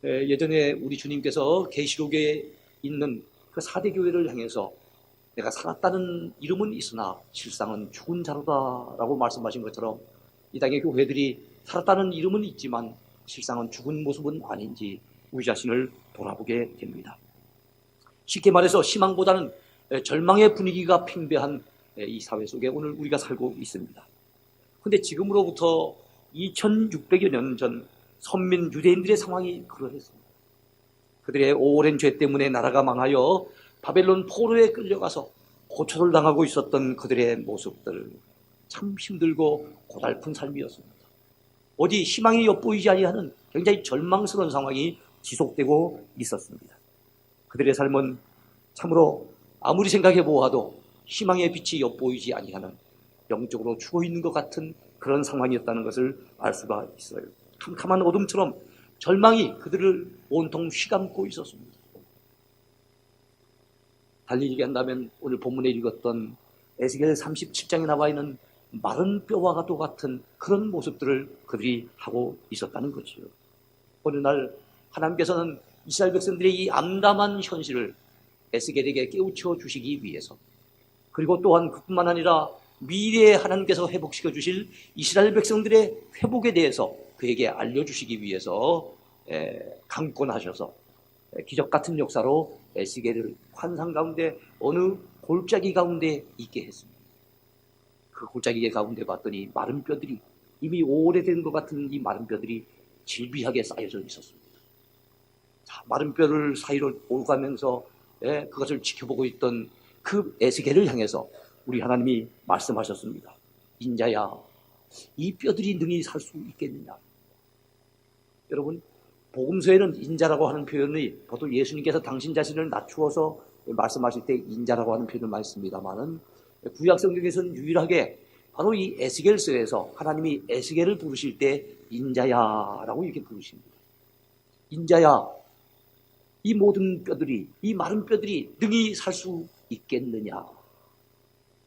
예전에 우리 주님께서 계시록에 있는 그 4대 교회를 향해서 내가 살았다는 이름은 있으나 실상은 죽은 자로다라고 말씀하신 것처럼 이 땅의 교회들이 살았다는 이름은 있지만 실상은 죽은 모습은 아닌지 우리 자신을 돌아보게 됩니다. 쉽게 말해서 희망보다는 절망의 분위기가 팽배한 이 사회 속에 오늘 우리가 살고 있습니다. 그런데 지금으로부터 2600여 년 전 선민 유대인들의 상황이 그러했습니다. 그들의 오랜 죄 때문에 나라가 망하여 바벨론 포로에 끌려가서 고초를 당하고 있었던 그들의 모습들, 참 힘들고 고달픈 삶이었습니다. 어디 희망이 엿보이지 아니하는 굉장히 절망스러운 상황이 지속되고 있었습니다. 그들의 삶은 참으로 아무리 생각해 보아도 희망의 빛이 엿보이지 아니하는 영적으로 죽어 있는 것 같은 그런 상황이었다는 것을 알 수가 있어요. 캄캄한 어둠처럼 절망이 그들을 온통 휘감고 있었습니다. 달리 얘기한다면 오늘 본문에 읽었던 에스겔 37장에 나와 있는 마른 뼈와 같은 그런 모습들을 그들이 하고 있었다는 거죠. 어느 날 하나님께서는 이스라엘 백성들의 이 암담한 현실을 에스겔에게 깨우쳐 주시기 위해서, 그리고 또한 그뿐만 아니라 미래에 하나님께서 회복시켜 주실 이스라엘 백성들의 회복에 대해서 그에게 알려주시기 위해서 강권하셔서 기적 같은 역사로 에스겔을 환상 가운데 어느 골짜기 가운데 있게 했습니다. 그 골짜기 가운데 봤더니 마른 뼈들이, 이미 오래된 것 같은 이 마른 뼈들이 질비하게 쌓여져 있었습니다. 자, 마른 뼈를 사이로 오가면서 그것을 지켜보고 있던 그 에스겔을 향해서 우리 하나님이 말씀하셨습니다. 인자야, 이 뼈들이 능히 살 수 있겠느냐? 여러분, 복음서에는 인자라고 하는 표현이 보통 예수님께서 당신 자신을 낮추어서 말씀하실 때 인자라고 하는 표현을 많이 씁니다만은, 구약 성경에서는 유일하게 바로 이 에스겔서에서 하나님이 에스겔을 부르실 때 인자야라고 이렇게 부르십니다. 인자야, 이 모든 뼈들이, 이 마른 뼈들이 능히 살 수 있겠느냐?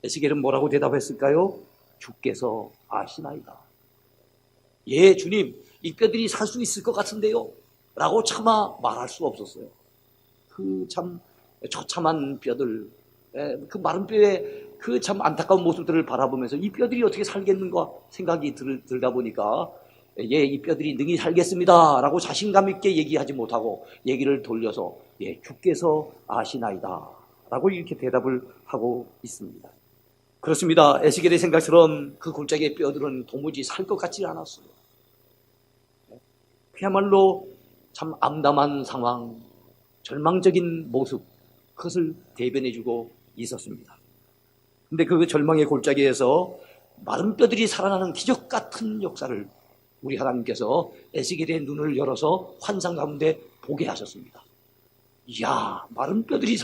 에스겔은 뭐라고 대답했을까요? 주께서 아시나이다. 예, 주님, 이 뼈들이 살 수 있을 것 같은데요? 라고 차마 말할 수 없었어요. 그 참 처참한 뼈들, 그 마른 뼈의 그 참 안타까운 모습들을 바라보면서 이 뼈들이 어떻게 살겠는가 생각이 들다 보니까, 예, 이 뼈들이 능히 살겠습니다 라고 자신감 있게 얘기하지 못하고 얘기를 돌려서, 예, 주께서 아시나이다 라고 이렇게 대답을 하고 있습니다. 그렇습니다. 에스겔의 생각처럼 그 골짜기의 뼈들은 도무지 살 것 같지 않았어요. 그야말로 참 암담한 상황, 절망적인 모습, 그것을 대변해주고 있었습니다. 근데 그 절망의 골짜기에서 마른 뼈들이 살아나는 기적 같은 역사를 우리 하나님께서 에스겔의 눈을 열어서 환상 가운데 보게 하셨습니다. 이야, 마른 뼈들이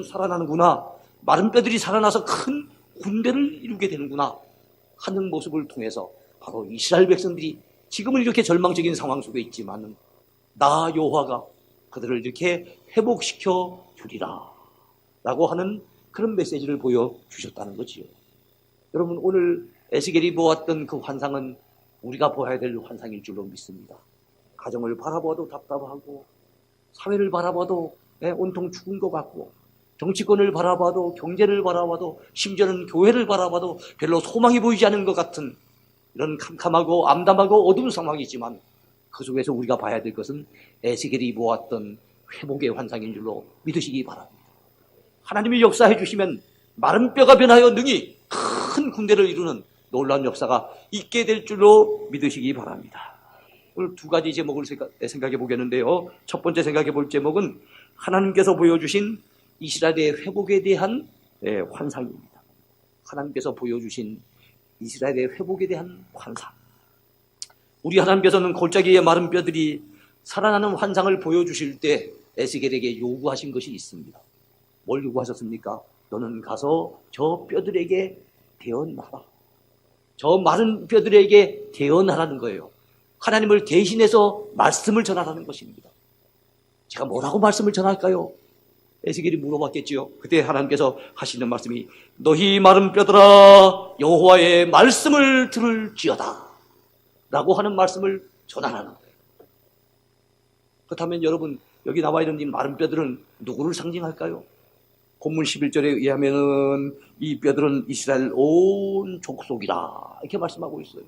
살아나는구나. 마른 뼈들이 살아나서 큰 군대를 이루게 되는구나 하는 모습을 통해서 바로 이스라엘 백성들이 지금은 이렇게 절망적인 상황 속에 있지만 나 여호와가 그들을 이렇게 회복시켜 주리라 라고 하는 그런 메시지를 보여주셨다는 거지요. 여러분, 오늘 에스겔이 보았던 그 환상은 우리가 보아야 될 환상일 줄로 믿습니다. 가정을 바라봐도 답답하고, 사회를 바라봐도 온통 죽은 것 같고, 정치권을 바라봐도, 경제를 바라봐도, 심지어는 교회를 바라봐도 별로 소망이 보이지 않는 것 같은 이런 캄캄하고 암담하고 어두운 상황이지만, 그 속에서 우리가 봐야 될 것은 에스겔이 보았던 회복의 환상인 줄로 믿으시기 바랍니다. 하나님이 역사해 주시면 마른 뼈가 변하여 능히 큰 군대를 이루는 놀라운 역사가 있게 될 줄로 믿으시기 바랍니다. 오늘 두 가지 제목을 생각해 보겠는데요. 첫 번째 생각해 볼 제목은 하나님께서 보여주신 이스라엘의 회복에 대한 환상입니다. 하나님께서 보여주신 이스라엘의 회복에 대한 환상. 우리 하나님께서는 골짜기의 마른 뼈들이 살아나는 환상을 보여주실 때 에스겔에게 요구하신 것이 있습니다. 뭘 요구하셨습니까? 너는 가서 저 뼈들에게 대언하라. 저 마른 뼈들에게 대언하라는 거예요. 하나님을 대신해서 말씀을 전하라는 것입니다. 제가 뭐라고 말씀을 전할까요? 에스겔이 물어봤겠지요. 그때 하나님께서 하시는 말씀이 너희 마른 뼈들아 여호와의 말씀을 들을지어다 라고 하는 말씀을 전하라는 거예요. 그렇다면 여러분, 여기 나와 있는 이 마른 뼈들은 누구를 상징할까요? 본문 11절에 의하면은 이 뼈들은 이스라엘 온 족속이다, 이렇게 말씀하고 있어요.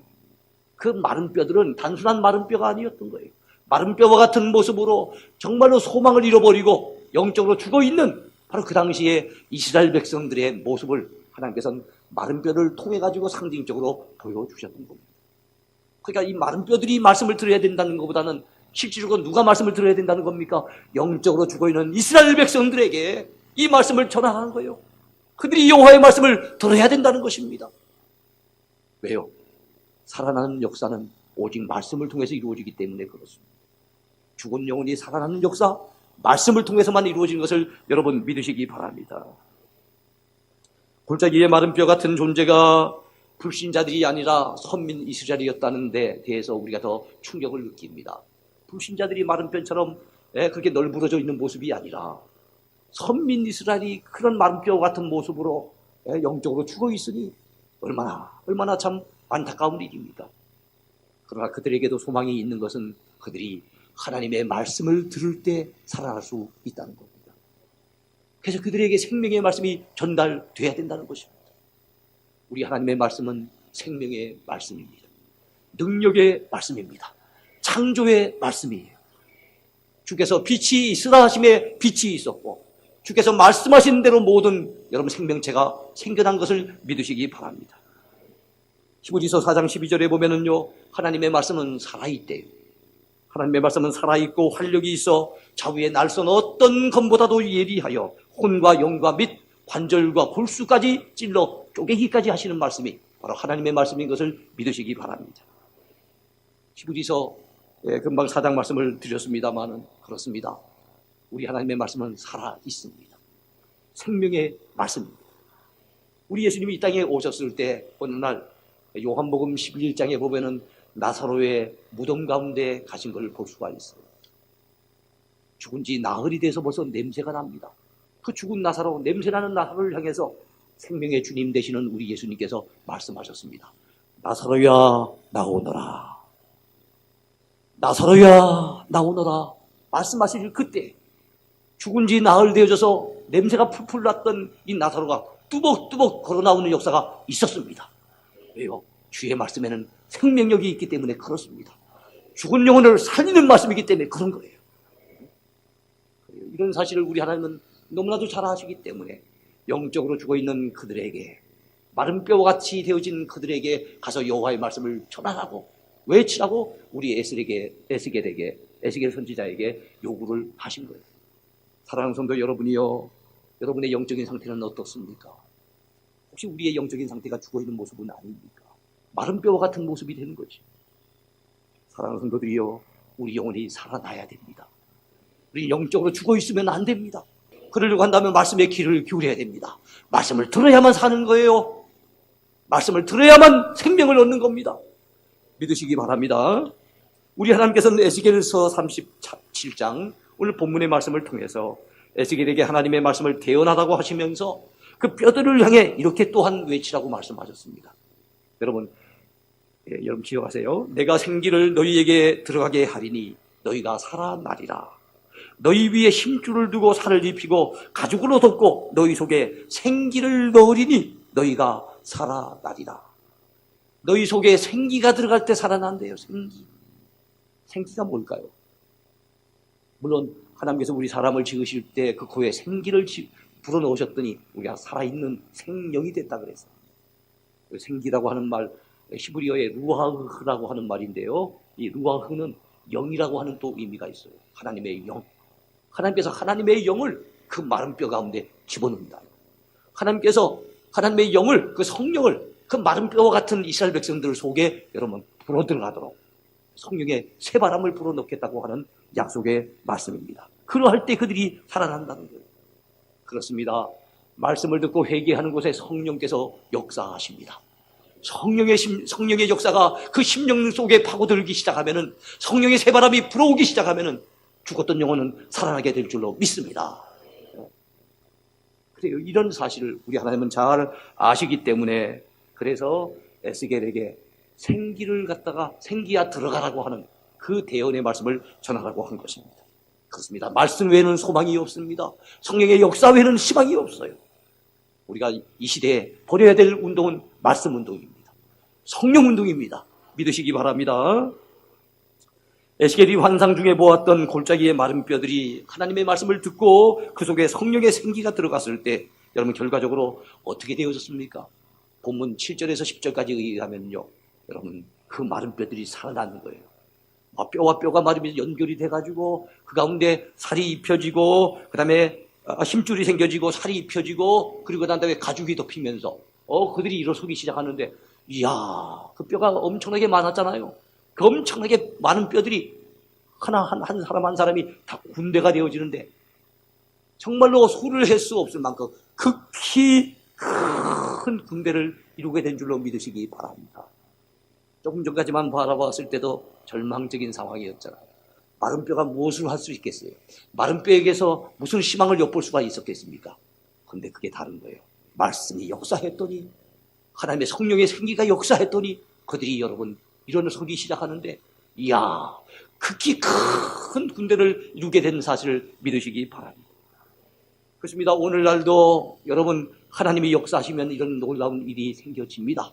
그 마른 뼈들은 단순한 마른 뼈가 아니었던 거예요. 마른 뼈와 같은 모습으로 정말로 소망을 잃어버리고 영적으로 죽어있는 바로 그 당시에 이스라엘 백성들의 모습을 하나님께서는 마른 뼈를 통해 가지고 상징적으로 보여주셨던 겁니다. 그러니까 이 마른 뼈들이 말씀을 들어야 된다는 것보다는 실질적으로 누가 말씀을 들어야 된다는 겁니까? 영적으로 죽어있는 이스라엘 백성들에게 이 말씀을 전하는 거예요. 그들이 여호와의 말씀을 들어야 된다는 것입니다. 왜요? 살아나는 역사는 오직 말씀을 통해서 이루어지기 때문에 그렇습니다. 죽은 영혼이 살아나는 역사, 말씀을 통해서만 이루어지는 것을 여러분 믿으시기 바랍니다. 골짜기에 마른 뼈 같은 존재가 불신자들이 아니라 선민 이스라엘이었다는 데 대해서 우리가 더 충격을 느낍니다. 불신자들이 마른 뼈처럼 그렇게 널브러져 있는 모습이 아니라 선민 이스라엘이 그런 마른 뼈 같은 모습으로 영적으로 죽어 있으니 얼마나 참 안타까운 일입니다. 그러나 그들에게도 소망이 있는 것은 그들이 하나님의 말씀을 들을 때 살아날 수 있다는 겁니다. 그래서 그들에게 생명의 말씀이 전달돼야 된다는 것입니다. 우리 하나님의 말씀은 생명의 말씀입니다. 능력의 말씀입니다. 창조의 말씀이에요. 주께서 빛이 있으라 하심에 빛이 있었고 주께서 말씀하신 대로 모든 여러분 생명체가 생겨난 것을 믿으시기 바랍니다. 히브리서 4장 12절에 보면은요, 하나님의 말씀은 살아있대요. 하나님의 말씀은 살아있고 활력이 있어 좌우의 날선 어떤 검보다도 예리하여 혼과 영과 및 관절과 골수까지 찔러 쪼개기까지 하시는 말씀이 바로 하나님의 말씀인 것을 믿으시기 바랍니다. 히브리서 금방 4장 말씀을 드렸습니다만은 그렇습니다. 우리 하나님의 말씀은 살아있습니다. 생명의 말씀입니다. 우리 예수님이 이 땅에 오셨을 때 어느 날 요한복음 11장에 보면은 나사로의 무덤 가운데 가신 걸 볼 수가 있어요. 죽은 지 나흘이 돼서 벌써 냄새가 납니다. 그 죽은 나사로, 냄새나는 나사로를 향해서 생명의 주님 되시는 우리 예수님께서 말씀하셨습니다. 나사로야 나오너라. 나사로야 나오너라. 말씀하실 그때 죽은 지 나흘 되어져서 냄새가 풀풀 났던 이 나사로가 뚜벅뚜벅 걸어 나오는 역사가 있었습니다. 왜요? 주의 말씀에는 생명력이 있기 때문에 그렇습니다. 죽은 영혼을 살리는 말씀이기 때문에 그런 거예요. 이런 사실을 우리 하나님은 너무나도 잘 아시기 때문에 영적으로 죽어있는 그들에게, 마른 뼈와 같이 되어진 그들에게 가서 여호와의 말씀을 전하라고, 외치라고 우리 에스겔 선지자에게 요구를 하신 거예요. 사랑하는 성도 여러분이요, 여러분의 영적인 상태는 어떻습니까? 혹시 우리의 영적인 상태가 죽어있는 모습은 아닙니까? 마른 뼈와 같은 모습이 되는 거지. 사랑하는 성도들이요, 우리 영혼이 살아나야 됩니다. 우리 영적으로 죽어있으면 안 됩니다. 그러려고 한다면 말씀의 귀를 기울여야 됩니다. 말씀을 들어야만 사는 거예요. 말씀을 들어야만 생명을 얻는 겁니다. 믿으시기 바랍니다. 우리 하나님께서는 에스겔서 37장 오늘 본문의 말씀을 통해서 에스겔에게 하나님의 말씀을 대언하라고 하시면서 그 뼈들을 향해 이렇게 또한 외치라고 말씀하셨습니다. 여러분 기억하세요. 내가 생기를 너희에게 들어가게 하리니 너희가 살아나리라. 너희 위에 힘줄을 두고 살을 입히고 가죽으로 덮고 너희 속에 생기를 넣으리니 너희가 살아나리라. 너희 속에 생기가 들어갈 때 살아난대요. 생기가 뭘까요? 물론 하나님께서 우리 사람을 지으실 때 그 코에 생기를 불어넣으셨더니 우리가 살아있는 생명이 됐다 그랬어요. 생기라고 하는 말, 히브리어의 루아흐라고 하는 말인데요, 이 루아흐는 영이라고 하는 또 의미가 있어요. 하나님의 영. 하나님께서 하나님의 영을 그 마른 뼈 가운데 집어넣는다. 하나님께서 하나님의 영을, 그 성령을 그 마른 뼈와 같은 이스라엘 백성들 속에 여러분 불어들어가도록 성령의 새바람을 불어넣겠다고 하는 약속의 말씀입니다. 그러할 때 그들이 살아난다는 거예요. 그렇습니다. 말씀을 듣고 회개하는 곳에 성령께서 역사하십니다. 성령의 역사가 그 심령 속에 파고들기 시작하면은, 성령의 새바람이 불어오기 시작하면은 죽었던 영혼은 살아나게 될 줄로 믿습니다. 그래요. 이런 사실을 우리 하나님은 잘 아시기 때문에, 그래서 에스겔에게 생기를 갖다가 생기야 들어가라고 하는 그 대언의 말씀을 전하라고 한 것입니다. 그렇습니다. 말씀 외에는 소망이 없습니다. 성령의 역사 외에는 희망이 없어요. 우리가 이 시대에 벌여야 될 운동은 말씀 운동입니다. 성령 운동입니다. 믿으시기 바랍니다. 에스겔이 환상 중에 보았던 골짜기의 마른 뼈들이 하나님의 말씀을 듣고 그 속에 성령의 생기가 들어갔을 때 여러분 결과적으로 어떻게 되어졌습니까? 본문 7절에서 10절까지 의하면요, 여러분 그 마른 뼈들이 살아나는 거예요. 뼈와 뼈가 마르면서 연결이 돼가지고 그 가운데 살이 입혀지고 그 다음에 힘줄이 생겨지고 살이 입혀지고 그리고 그 다음에 가죽이 덮이면서 그들이 일어서기 시작하는데, 이야, 그 뼈가 엄청나게 많았잖아요. 그 엄청나게 많은 뼈들이 한 사람 한 사람이 다 군대가 되어지는데 정말로 소를 할 수 없을 만큼 극히 큰 군대를 이루게 된 줄로 믿으시기 바랍니다. 조금 전까지만 바라봤을 때도 절망적인 상황이었잖아요. 마른 뼈가 무엇을 할 수 있겠어요? 마른 뼈에게서 무슨 희망을 엿볼 수가 있었겠습니까? 그런데 그게 다른 거예요. 말씀이 역사했더니, 하나님의 성령의 생기가 역사했더니 그들이 여러분 일어서기 시작하는데, 이야, 극히 큰 군대를 이루게 된 사실을 믿으시기 바랍니다. 그렇습니다. 오늘날도 여러분 하나님이 역사하시면 이런 놀라운 일이 생겨집니다.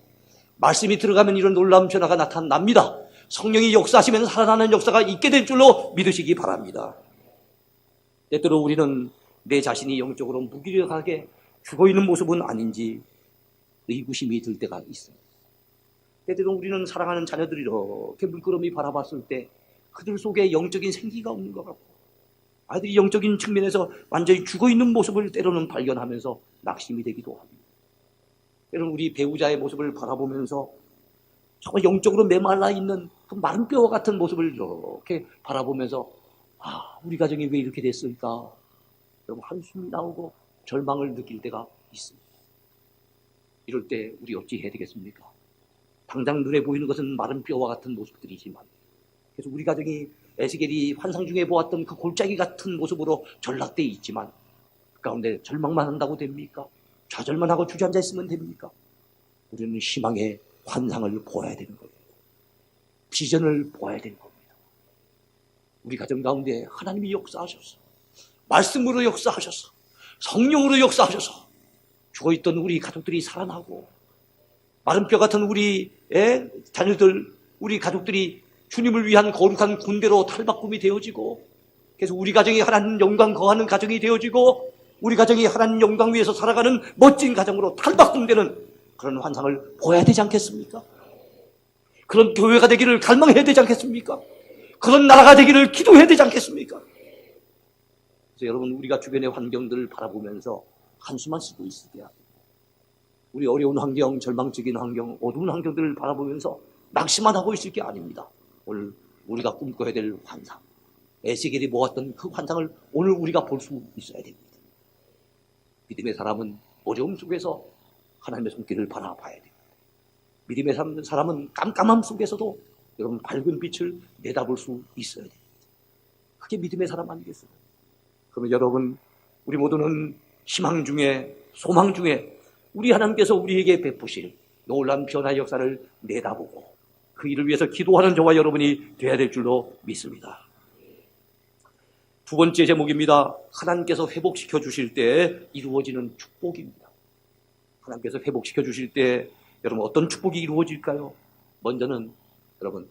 말씀이 들어가면 이런 놀라운 변화가 나타납니다. 성령이 역사하시면 살아나는 역사가 있게 될 줄로 믿으시기 바랍니다. 때때로 우리는 내 자신이 영적으로 무기력하게 죽어있는 모습은 아닌지 의구심이 들 때가 있습니다. 때때로 우리는 사랑하는 자녀들이 이렇게 물끄러미 바라봤을 때 그들 속에 영적인 생기가 없는 것 같고, 아이들이 영적인 측면에서 완전히 죽어있는 모습을 때로는 발견하면서 낙심이 되기도 합니다. 때로는 우리 배우자의 모습을 바라보면서 정말 영적으로 메말라 있는 그 마른 뼈와 같은 모습을 이렇게 바라보면서, 우리 가정이 왜 이렇게 됐을까? 여러분 한숨이 나오고 절망을 느낄 때가 있습니다. 이럴 때 우리 어찌 해야 되겠습니까? 당장 눈에 보이는 것은 마른 뼈와 같은 모습들이지만, 그래서 우리 가정이 에스겔이 환상 중에 보았던 그 골짜기 같은 모습으로 전락되어 있지만 그 가운데 절망만 한다고 됩니까? 좌절만 하고 주저앉아 있으면 됩니까? 우리는 희망의 환상을 보아야 되는 겁니다. 비전을 보아야 되는 겁니다. 우리 가정 가운데 하나님이 역사하셔서, 말씀으로 역사하셔서, 성령으로 역사하셔서 죽어있던 우리 가족들이 살아나고, 마른 뼈 같은 우리 자녀들, 우리 가족들이 주님을 위한 거룩한 군대로 탈바꿈이 되어지고, 그래서 우리 가정이 하나님 영광 거하는 가정이 되어지고, 우리 가정이 하나님 영광 위에서 살아가는 멋진 가정으로 탈바꿈되는 그런 환상을 보아야 되지 않겠습니까? 그런 교회가 되기를 갈망해야 되지 않겠습니까? 그런 나라가 되기를 기도해야 되지 않겠습니까? 그래서 여러분, 우리가 주변의 환경들을 바라보면서 한숨만 쉬고 있으게 합니다. 우리 어려운 환경, 절망적인 환경, 어두운 환경들을 바라보면서 낙심만 하고 있을 게 아닙니다. 오늘 우리가 꿈꿔야 될 환상, 에스겔이 모았던 그 환상을 오늘 우리가 볼 수 있어야 됩니다. 믿음의 사람은 어려움 속에서 하나님의 손길을 바라봐야 됩니다. 믿음의 사람은 깜깜함 속에서도 여러분 밝은 빛을 내다볼 수 있어야 됩니다. 그게 믿음의 사람 아니겠어요? 그러면 여러분, 우리 모두는 희망 중에, 소망 중에 우리 하나님께서 우리에게 베푸실 놀라운 변화의 역사를 내다보고 그 일을 위해서 기도하는 저와 여러분이 되어야 될 줄로 믿습니다. 두 번째 제목입니다. 하나님께서 회복시켜 주실 때 이루어지는 축복입니다. 하나님께서 회복시켜 주실 때 여러분 어떤 축복이 이루어질까요? 먼저는 여러분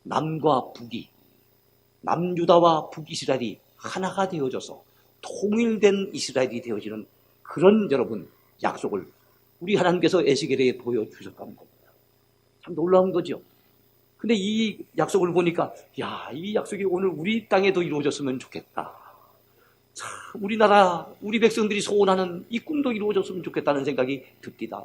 남과 북이, 남유다와 북이스라엘이 하나가 되어져서 통일된 이스라엘이 되어지는 그런 여러분 약속을 우리 하나님께서 에스겔에 보여주셨다는 겁니다. 참 놀라운 거죠. 근데 이 약속을 보니까 이 약속이 오늘 우리 땅에도 이루어졌으면 좋겠다. 참 우리나라 우리 백성들이 소원하는 이 꿈도 이루어졌으면 좋겠다는 생각이 듭니다.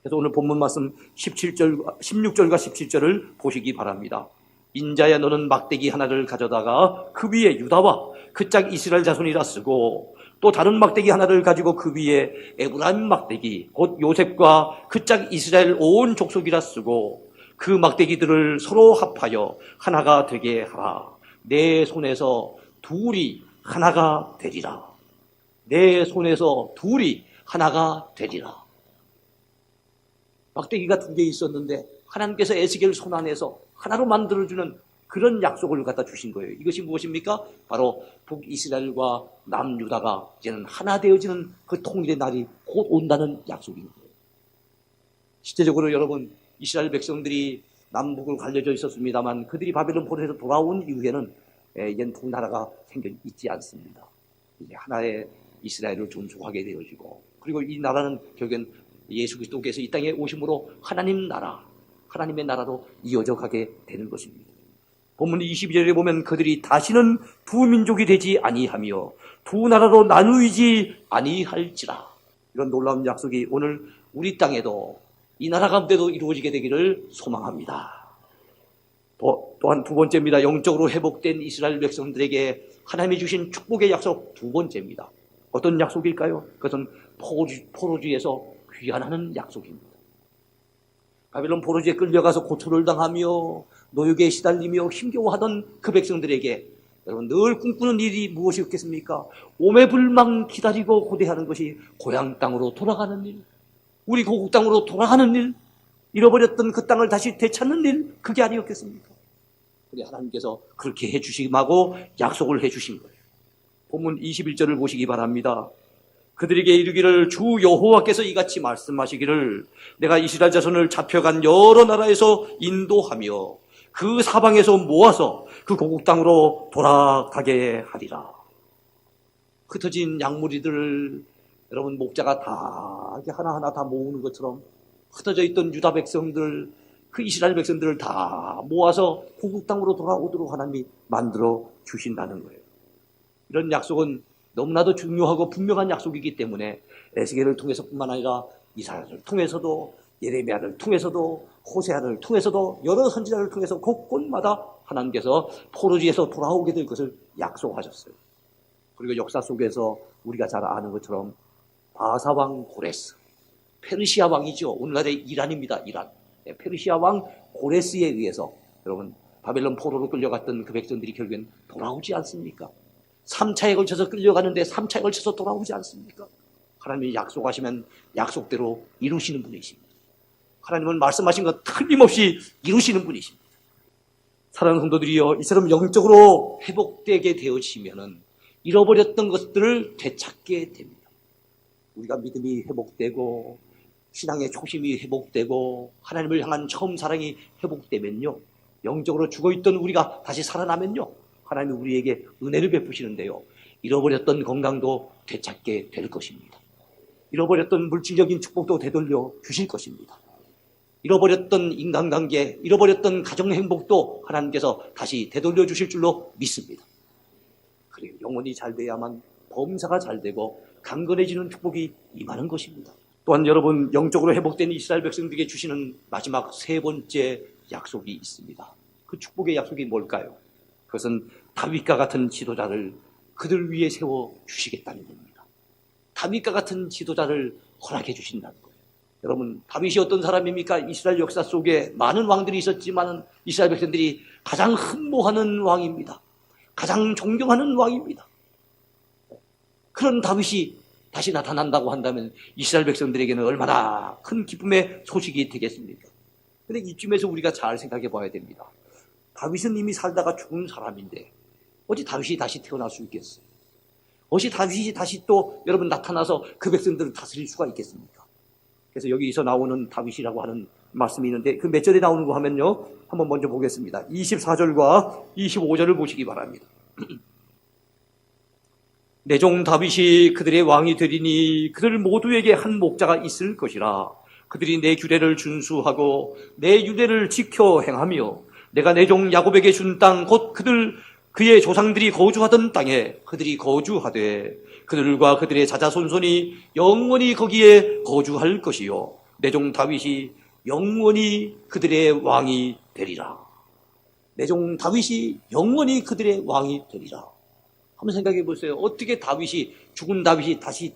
그래서 오늘 본문 말씀 16절과 17절을 보시기 바랍니다. 인자야, 너는 막대기 하나를 가져다가 그 위에 유다와 그 짝 이스라엘 자손이라 쓰고, 또 다른 막대기 하나를 가지고 그 위에 에브라임 막대기 곧 요셉과 그 짝 이스라엘 온 족속이라 쓰고, 그 막대기들을 서로 합하여 하나가 되게 하라. 내 손에서 둘이 하나가 되리라. 내 손에서 둘이 하나가 되리라. 막대기가 두 개 있었는데 하나님께서 에스겔 손 안에서 하나로 만들어주는 그런 약속을 갖다 주신 거예요. 이것이 무엇입니까? 바로 북이스라엘과 남유다가 이제는 하나 되어지는 그 통일의 날이 곧 온다는 약속인 거예요. 실제적으로 여러분, 이스라엘 백성들이 남북을 갈려져 있었습니다만 그들이 바벨론 포로에서 돌아온 이후에는 이제 두 나라가 생겨 있지 않습니다. 이제 하나의 이스라엘을 존속하게 되어지고, 그리고 이 나라는 결국엔 예수 그리스도께서 이 땅에 오심으로 하나님 나라, 하나님의 나라로 이어져 가게 되는 것입니다. 본문 22절에 보면 그들이 다시는 두 민족이 되지 아니하며 두 나라로 나누이지 아니할지라. 이런 놀라운 약속이 오늘 우리 땅에도 이 나라 가운데도 이루어지게 되기를 소망합니다. 또한 두 번째입니다. 영적으로 회복된 이스라엘 백성들에게 하나님이 주신 축복의 약속 두 번째입니다. 어떤 약속일까요? 그것은 포로주에서 귀환하는 약속입니다. 바벨론 포로주에 끌려가서 고초를 당하며 노역에 시달리며 힘겨워하던 그 백성들에게 여러분 늘 꿈꾸는 일이 무엇이었겠습니까? 오매불망 기다리고 고대하는 것이 고향 땅으로 돌아가는 일, 우리 고국 땅으로 돌아가는 일, 잃어버렸던 그 땅을 다시 되찾는 일, 그게 아니었겠습니까? 우리 하나님께서 그렇게 해주시고 약속을 해주신 거예요. 본문 21절을 보시기 바랍니다. 그들에게 이르기를 주 여호와께서 이같이 말씀하시기를 내가 이스라엘 자손을 잡혀간 여러 나라에서 인도하며 그 사방에서 모아서 그 고국 땅으로 돌아가게 하리라. 흩어진 양무리들을 여러분 목자가 다 이렇게 하나하나 다 모으는 것처럼 흩어져 있던 유다 백성들, 그 이스라엘 백성들을 다 모아서 고국 땅으로 돌아오도록 하나님이 만들어 주신다는 거예요. 이런 약속은 너무나도 중요하고 분명한 약속이기 때문에 에스겔을 통해서뿐만 아니라 이사야를 통해서도 예레미야를 통해서도 호세아를 통해서도 여러 선지자를 통해서 곳곳마다 하나님께서 포로지에서 돌아오게 될 것을 약속하셨어요. 그리고 역사 속에서 우리가 잘 아는 것처럼 바사왕 고레스, 페르시아 왕이죠. 오늘날의 이란입니다. 이란. 페르시아 왕 고레스에 의해서 여러분 바벨론 포로로 끌려갔던 그 백성들이 결국엔 돌아오지 않습니까? 3차에 걸쳐서 끌려가는데 3차에 걸쳐서 돌아오지 않습니까? 하나님이 약속하시면 약속대로 이루시는 분이십니다. 하나님은 말씀하신 것 틀림없이 이루시는 분이십니다. 사랑하는 성도들이여, 이처럼 영적으로 회복되게 되어지면은 잃어버렸던 것들을 되찾게 됩니다. 우리가 믿음이 회복되고 신앙의 초심이 회복되고 하나님을 향한 처음 사랑이 회복되면요, 영적으로 죽어있던 우리가 다시 살아나면요, 하나님이 우리에게 은혜를 베푸시는데요, 잃어버렸던 건강도 되찾게 될 것입니다. 잃어버렸던 물질적인 축복도 되돌려 주실 것입니다. 잃어버렸던 인간관계, 잃어버렸던 가정행복도 하나님께서 다시 되돌려 주실 줄로 믿습니다. 그리고 영혼이 잘 돼야만 범사가 잘 되고 강건해지는 축복이 임하는 것입니다. 또한 여러분, 영적으로 회복된 이스라엘 백성들에게 주시는 마지막 세 번째 약속이 있습니다. 그 축복의 약속이 뭘까요? 그것은 다윗과 같은 지도자를 그들 위에 세워 주시겠다는 겁니다. 다윗과 같은 지도자를 허락해 주신다는 거예요. 여러분, 다윗이 어떤 사람입니까? 이스라엘 역사 속에 많은 왕들이 있었지만 이스라엘 백성들이 가장 흠모하는 왕입니다. 가장 존경하는 왕입니다. 그런 다윗이 다시 나타난다고 한다면 이스라엘 백성들에게는 얼마나 큰 기쁨의 소식이 되겠습니까? 그런데 이쯤에서 우리가 잘 생각해 봐야 됩니다. 다윗은 이미 살다가 죽은 사람인데 어찌 다윗이 다시 태어날 수 있겠어요? 어찌 다윗이 다시 또 여러분 나타나서 그 백성들을 다스릴 수가 있겠습니까? 그래서 여기서 나오는 다윗이라고 하는 말씀이 있는데 그 몇 절에 나오는 거 하면요, 한번 먼저 보겠습니다. 24절과 25절을 보시기 바랍니다. 내 종 다윗이 그들의 왕이 되리니 그들 모두에게 한 목자가 있을 것이라. 그들이 내 규례를 준수하고 내 유례를 지켜 행하며 내가 내 종 야곱에게 준 땅 곧 그의 조상들이 거주하던 땅에 그들이 거주하되 그들과 그들의 자자손손이 영원히 거기에 거주할 것이요 내 종 다윗이 영원히 그들의 왕이 되리라. 내 종 다윗이 영원히 그들의 왕이 되리라. 한번 생각해 보세요. 어떻게 죽은 다윗이 다시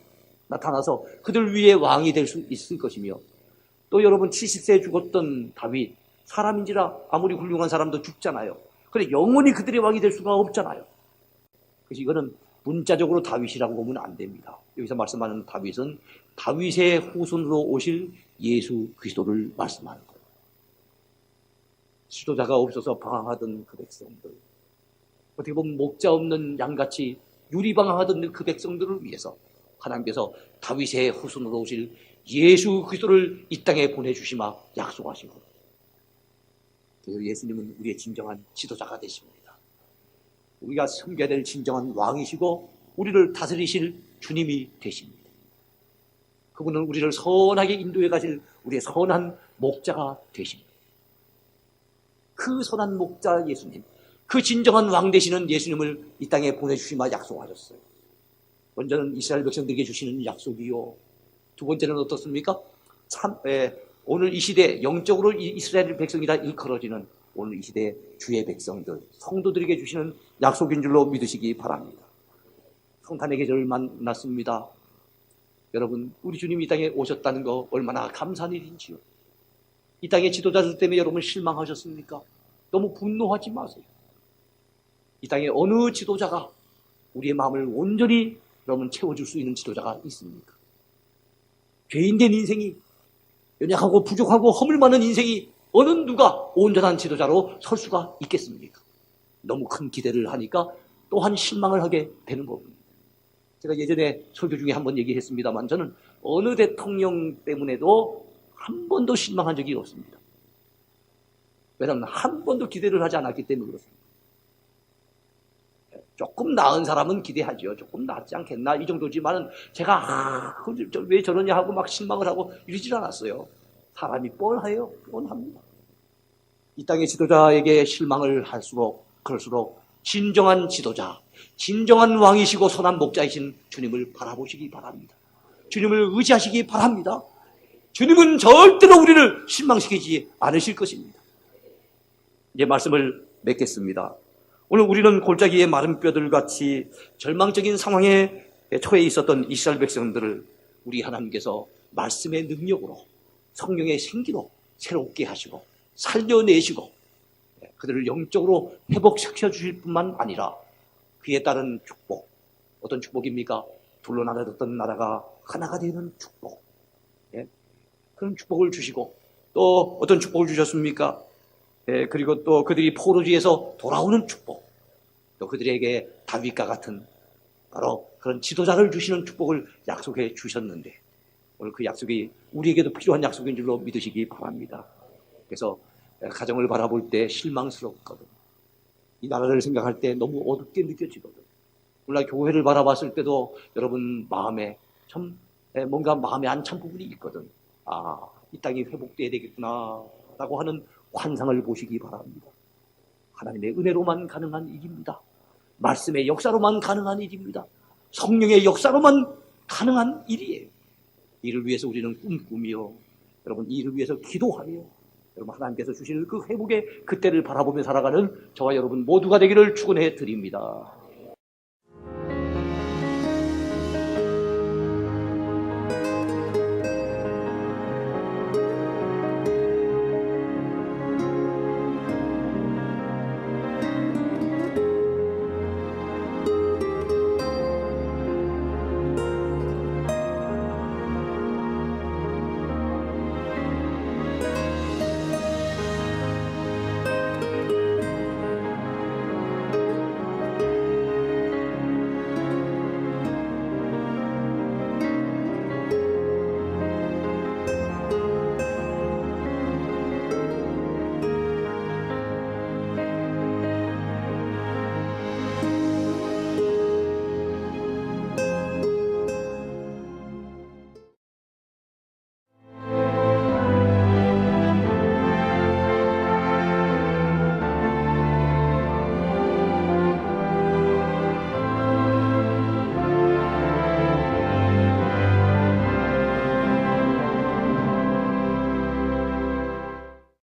나타나서 그들 위에 왕이 될 수 있을 것이며, 또 여러분 70세에 죽었던 다윗, 사람인지라 아무리 훌륭한 사람도 죽잖아요. 그런데 영원히 그들의 왕이 될 수가 없잖아요. 그래서 이거는 문자적으로 다윗이라고 보면 안 됩니다. 여기서 말씀하는 다윗은 다윗의 후손으로 오실 예수 그리스도를 말씀하는 거예요. 지도자가 없어서 방황하던 그 백성들, 어떻게 보면 목자 없는 양같이 유리방황하던 그 백성들을 위해서 하나님께서 다윗의 후손으로 오실 예수 그리스도를 이 땅에 보내주시마 약속하시고, 그래서 예수님은 우리의 진정한 지도자가 되십니다. 우리가 섬겨야 될 진정한 왕이시고 우리를 다스리실 주님이 되십니다. 그분은 우리를 선하게 인도해 가실 우리의 선한 목자가 되십니다. 그 선한 목자 예수님, 그 진정한 왕 되시는 예수님을 이 땅에 보내주시마 약속하셨어요. 먼저는 이스라엘 백성들에게 주시는 약속이요, 두 번째는 어떻습니까? 오늘 이 시대 영적으로 이스라엘 백성이라 일컬어지는 오늘 이 시대 주의 백성들, 성도들에게 주시는 약속인 줄로 믿으시기 바랍니다. 성탄의 계절을 만났습니다. 여러분, 우리 주님이 이 땅에 오셨다는 거 얼마나 감사한 일인지요. 이 땅의 지도자들 때문에 여러분 실망하셨습니까? 너무 분노하지 마세요. 이 땅에 어느 지도자가 우리의 마음을 온전히 여러분 채워줄 수 있는 지도자가 있습니까? 죄인된 인생이, 연약하고 부족하고 허물 많은 인생이 어느 누가 온전한 지도자로 설 수가 있겠습니까? 너무 큰 기대를 하니까 또한 실망을 하게 되는 겁니다. 제가 예전에 설교 중에 한번 얘기했습니다만, 저는 어느 대통령 때문에도 한 번도 실망한 적이 없습니다. 왜냐하면 한 번도 기대를 하지 않았기 때문에 그렇습니다. 조금 나은 사람은 기대하죠. 조금 낫지 않겠나 이 정도지만은 제가 왜 저러냐 하고 막 실망을 하고 이러질 않았어요. 사람이 뻔해요. 뻔합니다. 이 땅의 지도자에게 실망을 할수록 그럴수록 진정한 지도자, 진정한 왕이시고 선한 목자이신 주님을 바라보시기 바랍니다. 주님을 의지하시기 바랍니다. 주님은 절대로 우리를 실망시키지 않으실 것입니다. 이제 말씀을 맺겠습니다. 오늘 우리는 골짜기의 마른 뼈들같이 절망적인 상황에 처해 있었던 이스라엘 백성들을 우리 하나님께서 말씀의 능력으로, 성령의 생기로 새롭게 하시고 살려내시고 그들을 영적으로 회복시켜 주실 뿐만 아니라 그에 따른 축복, 어떤 축복입니까? 둘로 나눠졌던 나라가 하나가 되는 축복, 그런 축복을 주시고, 또 어떤 축복을 주셨습니까? 그리고 또 그들이 포로지에서 돌아오는 축복, 또 그들에게 다윗과 같은 바로 그런 지도자를 주시는 축복을 약속해 주셨는데, 오늘 그 약속이 우리에게도 필요한 약속인 줄로 믿으시기 바랍니다. 그래서 가정을 바라볼 때 실망스럽거든, 이 나라를 생각할 때 너무 어둡게 느껴지거든, 물론 교회를 바라봤을 때도 여러분 마음에 참 뭔가 마음에 안 찬 부분이 있거든. 이 땅이 회복돼야 되겠구나 라고 하는 환상을 보시기 바랍니다. 하나님의 은혜로만 가능한 일입니다. 말씀의 역사로만 가능한 일입니다. 성령의 역사로만 가능한 일이에요. 이를 위해서 우리는 꿈꾸며, 여러분 이를 위해서 기도하며, 여러분 하나님께서 주시는 그 회복의 그때를 바라보며 살아가는 저와 여러분 모두가 되기를 축원해 드립니다.